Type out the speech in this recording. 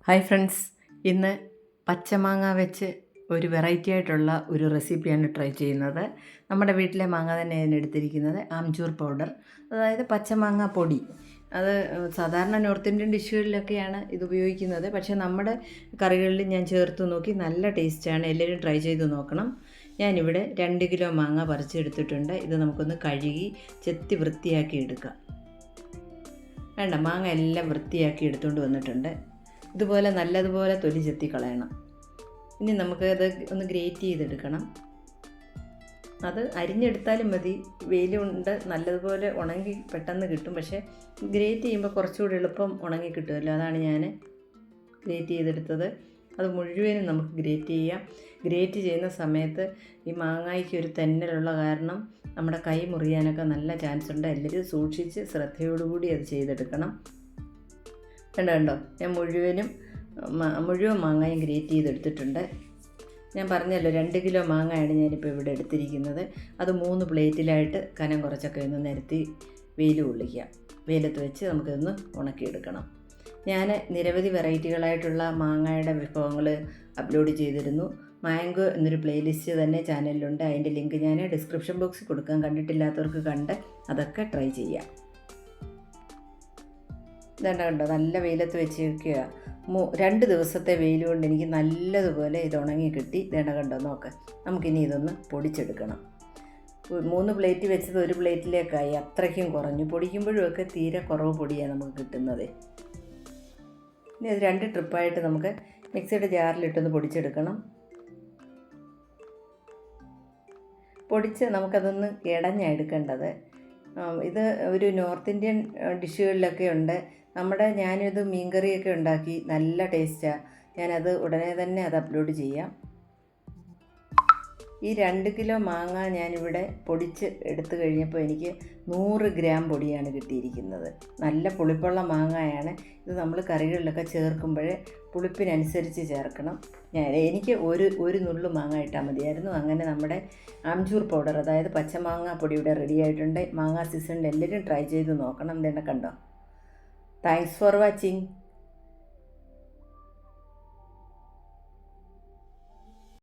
Hi friends, ഇന്ന് പച്ചമാങ്ങ വെച്ച് ഒരു വെറൈറ്റി ആയിട്ടുള്ള ഒരു റെസിപ്പിയാണ് ട്രൈ ചെയ്യുന്നത്. നമ്മുടെ വീട്ടിലെ മാങ്ങ തന്നെ ഞാൻ എടുത്തിരിക്കുന്നത്. ആംചൂർ പൗഡർ, അതായത് പച്ചമാങ്ങ പൊടി. അത് സാധാരണ നോർത്ത് ഇന്ത്യൻ ഡിഷുകളിലൊക്കെയാണ് ഇത് ഉപയോഗിക്കുന്നത്. പക്ഷേ നമ്മുടെ കറികളിൽ ഞാൻ ചേർത്ത് നോക്കി, നല്ല ടേസ്റ്റാണ്. എല്ലാവരും ട്രൈ ചെയ്ത് നോക്കണം. ഞാനിവിടെ 2 കിലോ മാങ്ങ പറിച്ചെടുത്തിട്ടുണ്ട്. ഇത് നമുക്കൊന്ന് കഴുകി ചെത്തി വൃത്തിയാക്കി എടുക്കാം. വേണ്ട, മാങ്ങ എല്ലാം വൃത്തിയാക്കി എടുത്തുകൊണ്ട് വന്നിട്ടുണ്ട്. ഇതുപോലെ നല്ലതുപോലെ തൊലി ചെത്തി കളയണം. ഇനി നമുക്ക് അത് ഒന്ന് ഗ്രേറ്റ് ചെയ്തെടുക്കണം. അത് അരിഞ്ഞെടുത്താലും മതി, വെയിലുണ്ട്, നല്ലതുപോലെ ഉണങ്ങി പെട്ടെന്ന് കിട്ടും. പക്ഷേ ഗ്രേറ്റ് ചെയ്യുമ്പോൾ കുറച്ചുകൂടി എളുപ്പം ഉണങ്ങി കിട്ടുമല്ലോ, അതാണ് ഞാൻ ഗ്രേറ്റ് ചെയ്തെടുത്തത്. അത് മുഴുവനും നമുക്ക് ഗ്രേറ്റ് ചെയ്യാം. ഗ്രേറ്റ് ചെയ്യുന്ന സമയത്ത് ഈ മാങ്ങായ്ക്ക് ഒരു തെന്നലുള്ള കാരണം നമ്മുടെ കൈ മുറിയാനൊക്കെ നല്ല ചാൻസ് ഉണ്ട്. എല്ലാവരും സൂക്ഷിച്ച് ശ്രദ്ധയോടുകൂടി അത് ചെയ്തെടുക്കണം. കണ്ടോ, ഞാൻ മുഴുവൻ മാങ്ങയും ഗ്രേറ്റ് ചെയ്തെടുത്തിട്ടുണ്ട്. ഞാൻ പറഞ്ഞല്ലോ 2 കിലോ മാങ്ങയാണ് ഞാനിപ്പോൾ ഇവിടെ എടുത്തിരിക്കുന്നത്. അത് 3 പ്ലേറ്റിലായിട്ട് കനം കുറച്ചൊക്കെ ഒന്ന് നിരത്തി വെയിൽ കൊള്ളിക്കുക. വെയിലത്ത് വെച്ച് നമുക്കിതൊന്ന് ഉണക്കിയെടുക്കണം. ഞാൻ നിരവധി വെറൈറ്റികളായിട്ടുള്ള മാങ്ങയുടെ വിഭവങ്ങൾ അപ്ലോഡ് ചെയ്തിരുന്നു. മാംഗോ എന്നൊരു പ്ലേലിസ്റ്റ് തന്നെ ചാനലിലുണ്ട്. അതിൻ്റെ ലിങ്ക് ഞാൻ ഡിസ്ക്രിപ്ഷൻ ബോക്സിൽ കൊടുക്കാം. കണ്ടിട്ടില്ലാത്തവർക്ക് കണ്ട് അതൊക്കെ ട്രൈ ചെയ്യാം. കണ്ടോ, നല്ല വെയിലത്ത് വെച്ച് വയ്ക്കുക. 2 ദിവസത്തെ വെയിൽ കൊണ്ട് എനിക്ക് നല്ലതുപോലെ ഇത് ഉണങ്ങി കിട്ടി. കണ്ടോ, നോക്ക്. നമുക്കിനി ഇതൊന്ന് പൊടിച്ചെടുക്കണം. 3 പ്ലേറ്റ് വെച്ചത് 1 പ്ലേറ്റിലേക്കായി, അത്രയ്ക്കും കുറഞ്ഞു. പൊടിക്കുമ്പോഴും ഒക്കെ തീരെ കുറവ് പൊടിയാണ് നമുക്ക് കിട്ടുന്നത്. ഇനി അത് 2 ട്രിപ്പായിട്ട് നമുക്ക് മിക്സിയുടെ ജാറിലിട്ടൊന്ന് പൊടിച്ചെടുക്കണം. പൊടിച്ച് നമുക്കതൊന്ന് ഇടഞ്ഞെടുക്കേണ്ടത്. ഇത് ഒരു നോർത്ത് ഇന്ത്യൻ ഡിഷുകളിലൊക്കെ ഉണ്ട്. ഞാനിത് മീൻകറിയൊക്കെ ഉണ്ടാക്കി, നല്ല ടേസ്റ്റാണ്. ഞാനത് ഉടനെ തന്നെ അത് അപ്ലോഡ് ചെയ്യാം. ഈ 2 കിലോ മാങ്ങ ഞാനിവിടെ പൊടിച്ച് എടുത്തു കഴിഞ്ഞപ്പോൾ എനിക്ക് 100 ഗ്രാം പൊടിയാണ് കിട്ടിയിരിക്കുന്നത്. നല്ല പുളിപ്പുള്ള മാങ്ങയാണ്. ഇത് നമ്മൾ കറികളിലൊക്കെ ചേർക്കുമ്പോൾ പുളിപ്പിനനുസരിച്ച് ചേർക്കണം. എനിക്ക് ഒരു നുള്ളു മാങ്ങ ഇട്ടാൽ മതിയായിരുന്നു. അങ്ങനെ നമ്മുടെ ആംചൂർ പൗഡർ, അതായത് പച്ചമാങ്ങ പൊടി ഇവിടെ റെഡി ആയിട്ടുണ്ട്. മാങ്ങ സീസണിൽ എല്ലാവരും ട്രൈ ചെയ്ത് നോക്കണം. കണ്ടോ. Thanks for watching.